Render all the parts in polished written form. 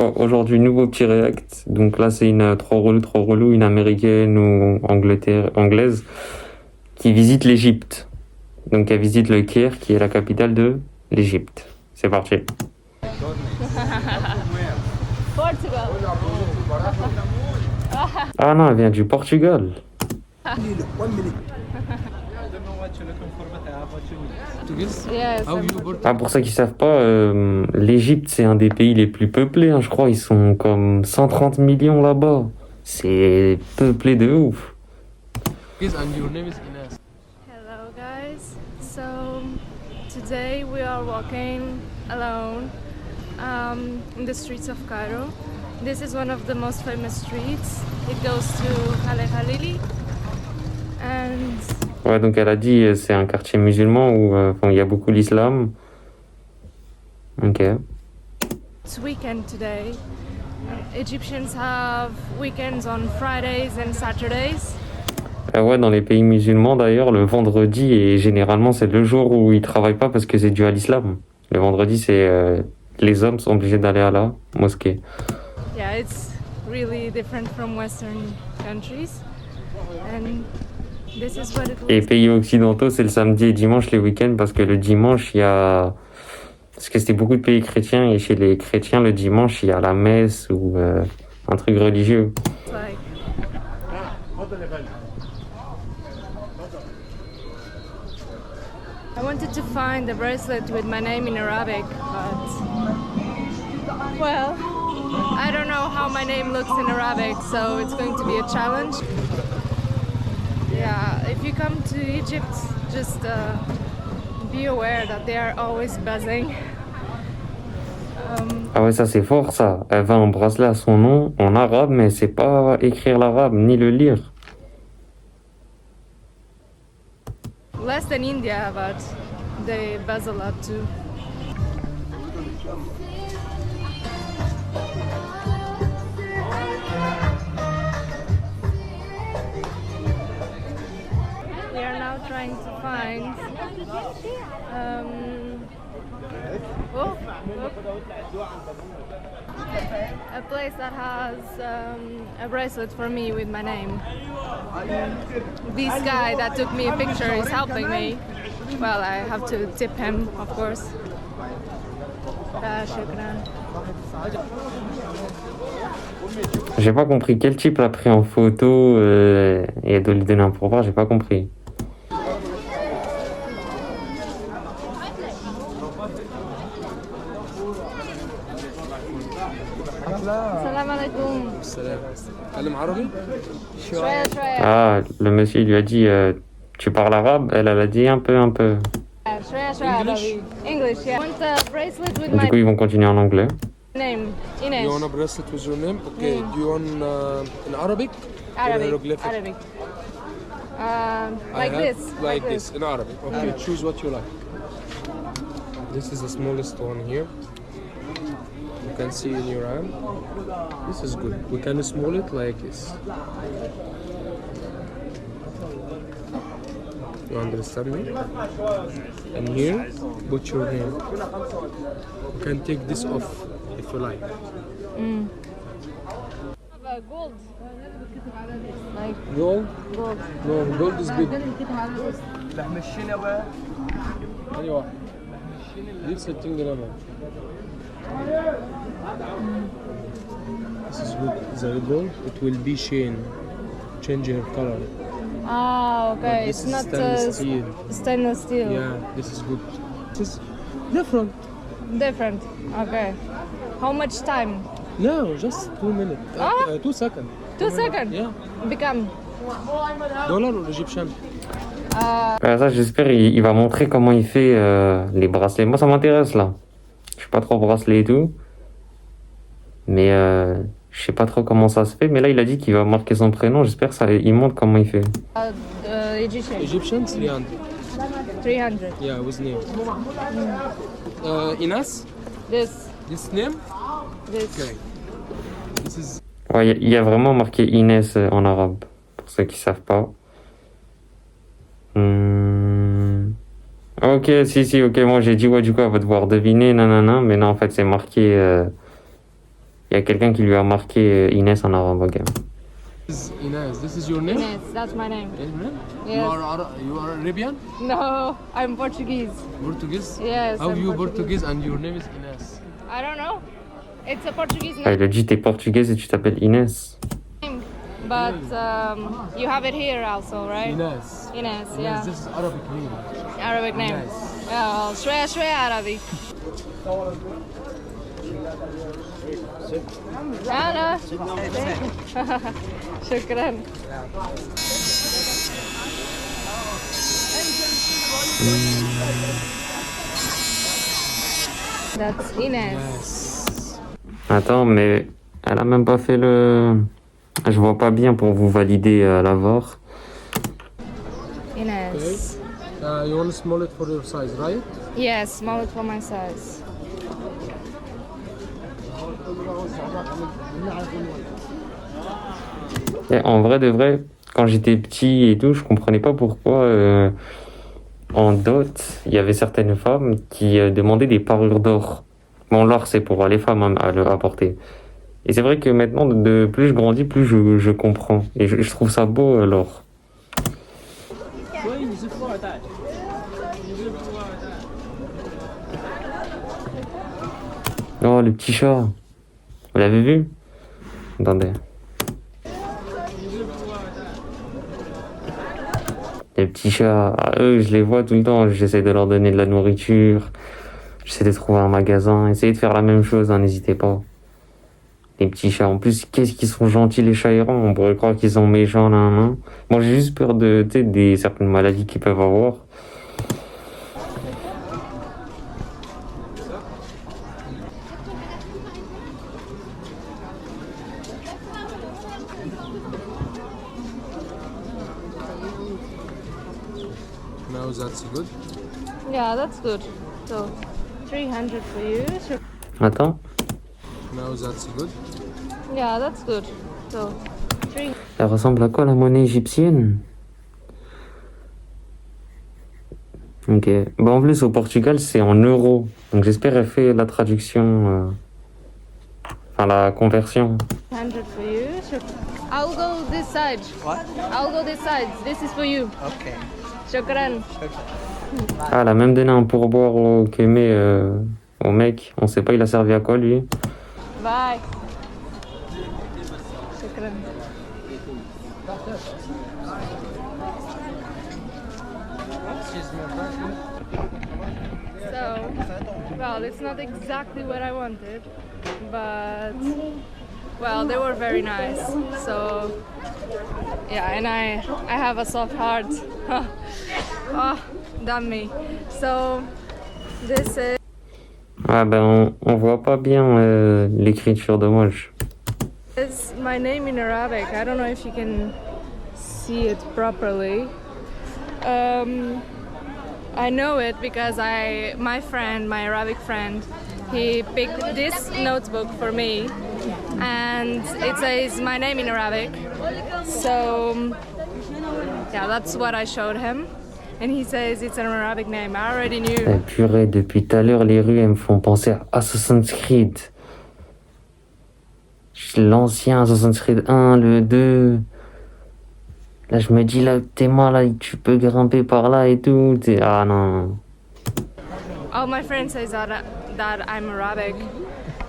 Bon, aujourd'hui, nouveau petit react. Donc là, c'est une trop relou, une américaine ou anglaise qui visite l'Égypte. Donc elle visite le Caire, qui est la capitale de l'Égypte. C'est parti. Portugal. Ah non, elle vient du Portugal. Yes. Ah, pour ceux qui savent pas, l'Égypte, c'est un des pays les plus peuplés, hein, je crois. Ils sont comme 130 millions là-bas. C'est peuplé de ouf. And your name is Ines. Hello guys. So today we are walking alone in the streets of Cairo. This is one of the most famous streets. It goes to Khalil Khalili. And Ouais, donc elle a dit c'est un quartier musulman où il y a beaucoup l'islam. Ok. it's weekend today. Egyptians have weekends on Fridays and Saturdays. Ouais, dans les pays musulmans d'ailleurs, le vendredi, et généralement c'est le jour où ils travaillent pas parce que c'est dû à l'islam. Le vendredi, c'est les hommes sont obligés d'aller à la mosquée. Yeah, it's really different from Western countries. And this is what it Et looks pays occidentaux, c'est le samedi et dimanche les week-ends parce que le dimanche, il y a... Parce que c'était beaucoup de pays chrétiens et chez les chrétiens, le dimanche, il y a la messe ou un truc religieux. like. I wanted to find a bracelet with my name in Arabic, but well, I don't know how my name looks in Arabic, so it's going to be a challenge. Yeah, if you come to Egypt, just be aware that they are always buzzing. Ah ouais, ça c'est fort ça. Elle va un bracelet à son nom en arabe, mais c'est pas écrire l'arabe ni le lire. Less than India, but they buzz a lot too. We are now trying to find oh, look. A place that has a bracelet for me with my name. This guy that took me a picture is helping me. Well, I have to tip him, of course. Shukran. J'ai pas compris quel type l'a pris en photo et de lui donner un pourboire, j'ai pas compris. Salam alaikum. السلام. تكلم عربي؟ شوية شوية. Ah, le monsieur il lui a dit tu parles arabe? Elle a dit un peu. شوية شوية عربي. English, yeah. I want a bracelet with Du my coup, ils vont continuer en anglais. name. You want a Ines. bracelet with your name? Okay. Do you want in Arabic? Or Arabic. hieroglyphic? Arabic. I Like have this. Like this in Arabic. Okay. Choose what you like. This is the smallest one here. You can see in your hand. This is good. We can small it like this. You understand me? And here, put your name. You can take this off if you like. Gold. Like Gold? gold. No, gold is big. أيوة. دي ب 60 جرام. This is good. The gold, it will be change her color. Ah, okay. But this It's is not stainless steel. stainless steel. Yeah, this is good. This is different. Different. Okay. How much time? No, just 2 minutes. Ah? 2 seconds. 2 seconds. Yeah. Become. Dollar or Egyptian? Ça, j'espère il va montrer comment il fait les bracelets. Moi, ça m'intéresse là. Je suis pas trop bracelet et tout. Mais je sais pas trop comment ça se fait. Mais là, il a dit qu'il va marquer son prénom. J'espère il montre comment il fait. Egyptian. Egyptian 300. 300. Yeah, with name. Inas? This name? This. Okay. This is Ouais, il y a vraiment marqué Inès en arabe. Pour ceux qui savent pas. Ok, si, ok. Moi, j'ai dit, ouais, du coup, elle va devoir deviner, nanana. Mais non, en fait, c'est marqué Il y a quelqu'un qui lui a marqué Inès en arabe. Ok. This is Inez. This is your name? Ines, that's my name. You Yes. You are Arabian? No, I'm Portuguese. Portuguese? Yes. How I'm you Portuguese and your name is Inez? I don't know. It's a Portuguese Ah, name, il a dit t'es portugaise et tu t'appelles Inès. but you have it here also, right? Inez. Ines, yeah. This is Arabic name. Arabic name. Ines. Yeah, شوية عربي. لا شكرا. That's Ines. Attends, mais elle a même pas fait le. Je vois pas bien pour vous valider l'avoir. Ines. You want to small it for your size, right? Yes, small it for my size. Et en vrai de vrai, quand j'étais petit et tout, je comprenais pas pourquoi en dot, il y avait certaines femmes qui demandaient des parures d'or. Bon, l'or c'est pour les femmes à porter. Et c'est vrai que maintenant, de plus je grandis, plus je comprends. Et je trouve ça beau l'or. Oh, le petit chat. Vous l'avez vu? Attendez. Les petits chats, eux, je les vois tout le temps. J'essaie de leur donner de la nourriture. J'essaie de trouver un magasin. Essayez de faire la même chose, hein, n'hésitez pas. Les petits chats. En plus, qu'est-ce qu'ils sont gentils, les chats errants. On pourrait croire qu'ils sont méchants, là, non? Moi, j'ai juste peur de, tu sais, des certaines maladies qu'ils peuvent avoir. Now that's good. Yeah, that's good. So 300 for you. Attends. Now that's good. Yeah, that's good. So 300. Elle ressemble à quoi, la monnaie égyptienne? Ok. Bon, en plus, au Portugal, c'est en euros. Donc, j'espère qu'elle fait la traduction... Enfin, la conversion. 100 for you. I'll go this side. What? I'll go this side. This is for you. Okay. Shukran. Ah, elle a même donné un pourboire au Kémé, au mec. On sait pas il a servi à quoi, lui. Bye. Shukran. So, well, it's not exactly what I wanted, but well, they were very nice. So, yeah, and I have a soft heart. Oh, damn me. So, this is Ah ben, on voit pas bien l'écriture de Moj. my name in Arabic. I don't know if you can see it properly. I know it because my Arabic friend, he picked this notebook for me, and it says my name in Arabic. So, yeah, that's what I showed him, and he says it's an Arabic name. I already knew. Eh, purée, depuis tout à l'heure, les rues, elles me font penser à Assassin's Creed. L'ancien Assassin's Creed 1, le 2. Là, je me dis, là, t'es moi, là, tu peux grimper par là et tout. Ah non. All my friends say that I'm Arabic,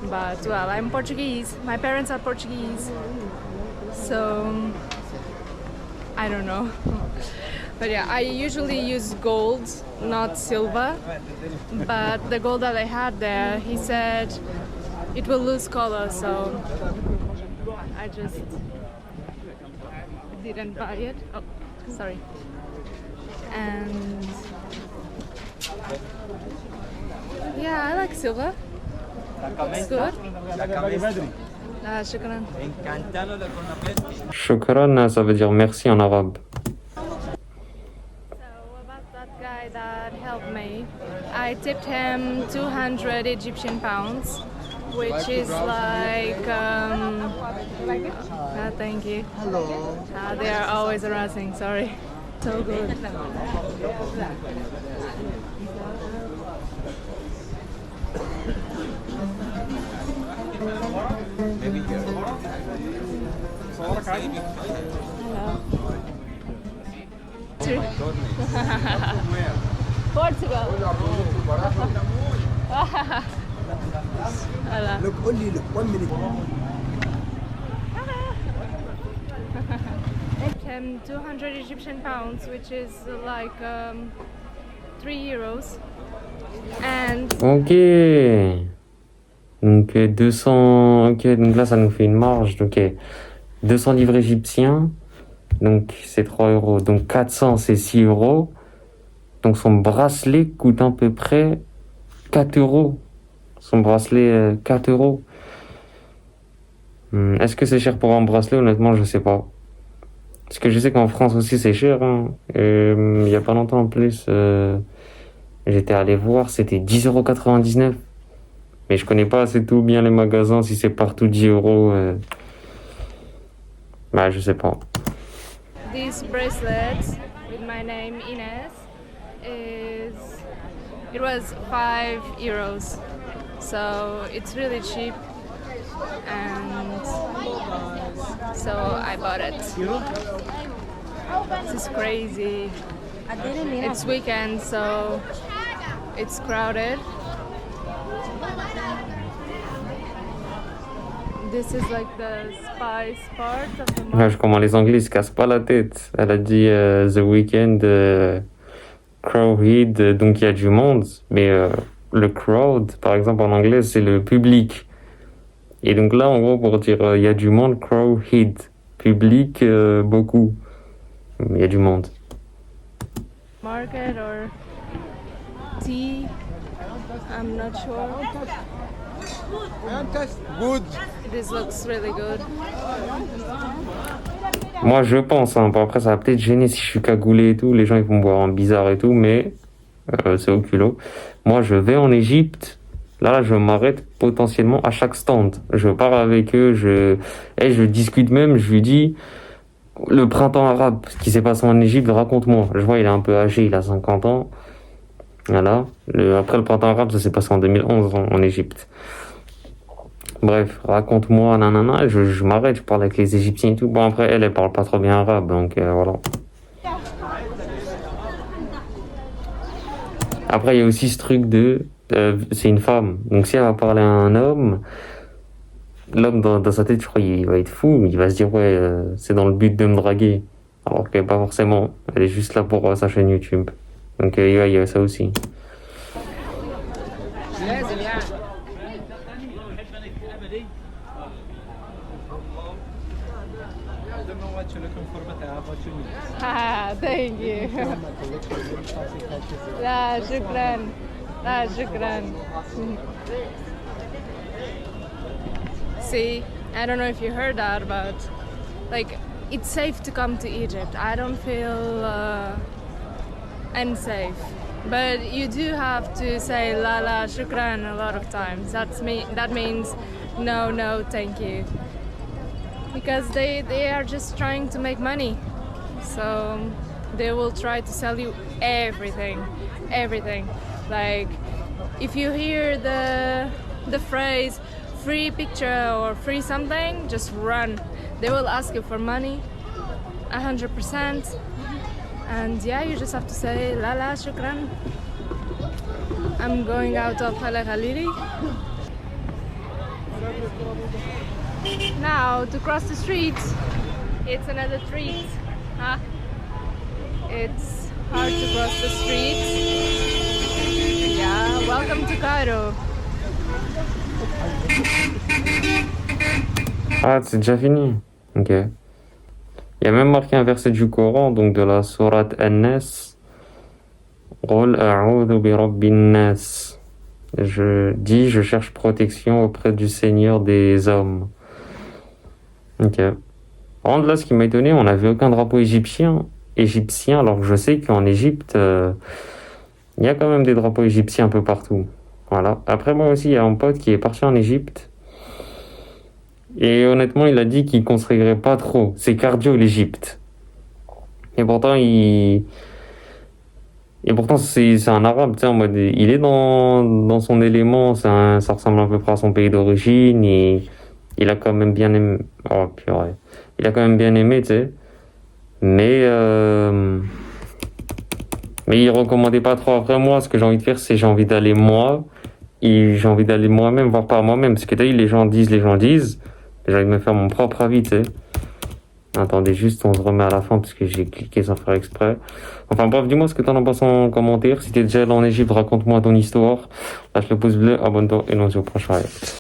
but well, I'm Portuguese. My parents are Portuguese, so I don't know. But yeah, I usually use gold, not silver. But the gold that I had there, he said it will lose color, so I just didn't buy it. Oh, sorry. And yeah, I like silver. It's good. Shukran. Shukran, ça veut dire merci en arabe. So about that guy that helped me, I tipped him 200 Egyptian pounds, which is like thank you. Hello. They are always harassing. Sorry. So good. Portugal. Voilà. Look, only look, 1 minute. And 200 Egyptian pounds, which is like 3 euros. And Ok. Donc 200. Ok, donc là ça nous fait une marge. Ok. 200 livres égyptiens. Donc c'est 3 euros. Donc 400 c'est 6 euros. Donc son bracelet coûte à peu près 4 euros. Son bracelet 4 euros. Est-ce que c'est cher pour un bracelet? Honnêtement, je sais pas. Parce que je sais qu'en France aussi c'est cher. Hein. Il y a pas longtemps en plus, j'étais allé voir, c'était 10,99 €. Mais je connais pas assez tout bien les magasins, si c'est partout 10 euros. Bah, je sais pas. these bracelets with my name Ines it was 5 euros. So it's really cheap. And so I bought it. This is crazy. It's weekend, so it's crowded. This is like the spice part of the market. Comment les Anglais se cassent pas la tête. Elle a dit The Weeknd, Crowded, donc il y a du monde. Mais le crowd, par exemple en anglais, c'est le public. Et donc là, en gros, pour dire il y a du monde, crowded. Public, beaucoup. Il y a du monde. Market or tea, I'm not sure. Good. This looks really good. Moi, je pense. Hein. Bon, après, ça va peut-être gêner si je suis cagoulé et tout. Les gens, ils vont me voir en bizarre et tout. Mais c'est au culot. Moi, je vais en Égypte. Là, je m'arrête potentiellement à chaque stand. Je pars avec eux. Je discute même. Je lui dis... Le printemps arabe, ce qui s'est passé en Égypte, raconte-moi. Je vois, il est un peu âgé, il a 50 ans. Voilà. Après le printemps arabe, ça s'est passé en 2011 en Égypte. Bref, raconte-moi, nanana. Je m'arrête, je parle avec les Égyptiens et tout. Bon, après, elle parle pas trop bien arabe, donc voilà. Après, il y a aussi ce truc de... c'est une femme. Donc si elle va parler à un homme... L'homme dans sa tête, je crois, il va être fou. Il va se dire, ouais, c'est dans le but de me draguer. Alors que pas forcément. Elle est juste là pour sa chaîne YouTube. Donc il y a ça aussi. Ah, thank you. لا شكرا. لا شكرا. See, I don't know if you heard that, but like it's safe to come to Egypt. I don't feel unsafe, but you do have to say la la shukran a lot of times. That means no, thank you, because they are just trying to make money, so they will try to sell you everything. Like if you hear the phrase free picture or free something, just run. They will ask you for money 100%, and yeah, you just have to say la la shukran. I'm going out of Khala Khalili now to cross the street. It's another treat, huh? It's hard to cross the street. Yeah, welcome to Cairo. Ah, c'est déjà fini. Ok. Il y a même marqué un verset du Coran, donc de la sourate An-Nas. Qul a'udhu bi rabbin nas. Je cherche protection auprès du Seigneur des hommes. Ok. Par contre, là, ce qui m'a étonné, on n'avait aucun drapeau égyptien, alors que je sais qu'en Égypte, il y a quand même des drapeaux égyptiens un peu partout. Voilà. Après, moi aussi, il y a un pote qui est parti en Égypte. Et honnêtement, il a dit qu'il conseillerait pas trop. C'est cardio l'Égypte. Et pourtant, il Et pourtant, c'est un arabe, tu sais, en mode, il est dans son élément, ça ressemble à peu près à son pays d'origine, et il a quand même bien aimé, oh, purée. Il a quand même bien aimé, tu sais. Mais il recommandait pas trop. Après, moi, ce que j'ai envie de faire, c'est j'ai envie d'aller moi, et j'ai envie d'aller moi-même, voir par moi-même. Parce que t'as vu, les gens disent. J'ai envie de me faire mon propre avis, tu sais. Attendez, juste, on se remet à la fin parce que j'ai cliqué sans faire exprès. Enfin bref, dis-moi ce que t'en penses en commentaire. Si t'es déjà allé en Égypte, raconte-moi ton histoire. Lâche le pouce bleu, abonne-toi et on se dit au prochain live.